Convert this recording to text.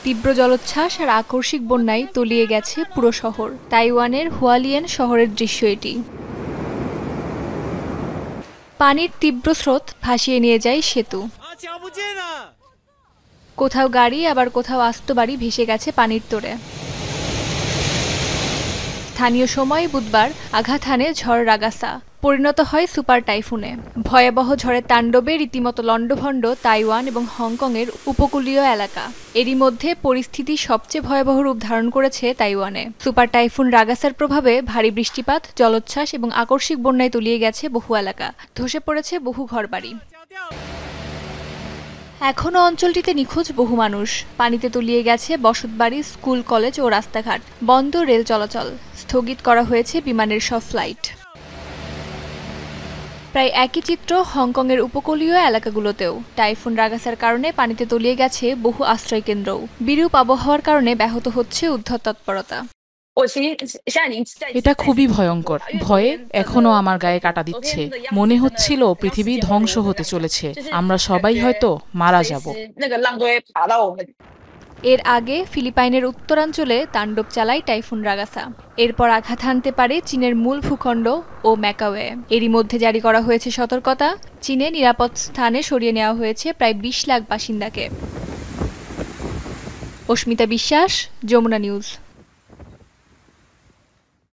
তীব্র জলোচ্ছ্বাস আর আকস্মিক বন্যায় তলিয়ে গেছে পুরো শহর। তাইওয়ানের হুয়ালিয়েন শহরের দৃশ্য এটি। পানির তীব্র স্রোত ভাসিয়ে নিয়ে যায় সেতু। কোথাও গাড়ি আবার কোথাও আস্ত বাড়ি ভেসে গেছে পানির তোড়ে। স্থানীয় সময় বুধবার আঘাত হানে ঝড় রাগাসা, পরিণত হয় সুপার টাইফুনে। ভয়াবহ ঝড়ের তাণ্ডবে রীতিমতো লণ্ডভণ্ড তাইওয়ান এবং হংকংয়ের উপকূলীয় এলাকা। এরই মধ্যে পরিস্থিতি সবচেয়ে ভয়াবহ রূপ ধারণ করেছে তাইওয়ানে। সুপার টাইফুন রাগাসার প্রভাবে ভারী বৃষ্টিপাত, জলোচ্ছ্বাস এবং আকস্মিক বন্যায় তলিয়ে গেছে বহু এলাকা, ধসে পড়েছে বহু ঘরবাড়ি। এখনও অঞ্চলটিতে নিখোঁজ বহু মানুষ। পানিতে তলিয়ে গেছে বসতবাড়ি, স্কুল, কলেজ ও রাস্তাঘাট। বন্ধ রেল চলাচল, স্থগিত করা হয়েছে বিমানের সব ফ্লাইট। প্রায় একই চিত্র হংকংয়ের উপকূলীয় এলাকাগুলোতেও। টাইফুন রাগাসার কারণে পানিতে তলিয়ে গেছে বহু আশ্রয়কেন্দ্রও। বিরূপ আবহাওয়ার কারণে ব্যাহত হচ্ছে উদ্ধার তৎপরতা। এটা খুবই ভয়ঙ্কর। ভয়ে এখনো আমার গায়ে কাঁটা দিচ্ছে। মনে হচ্ছিল পৃথিবী ধ্বংস হতে চলেছে, আমরা সবাই হয়তো মারা যাব। এর আগে ফিলিপাইনের উত্তরাঞ্চলে তাণ্ডব চালায় টাইফুন রাগাসা। এরপর আঘাত হানতে পারে চীনের মূল ভূখণ্ড ও ম্যাকাওয়ে। এরই মধ্যে জারি করা হয়েছে সতর্কতা। চীনে নিরাপদ স্থানে সরিয়ে নেওয়া হয়েছে প্রায় 20 লাখ বাসিন্দাকে। অস্মিতা বিশ্বাস, যমুনা নিউজ।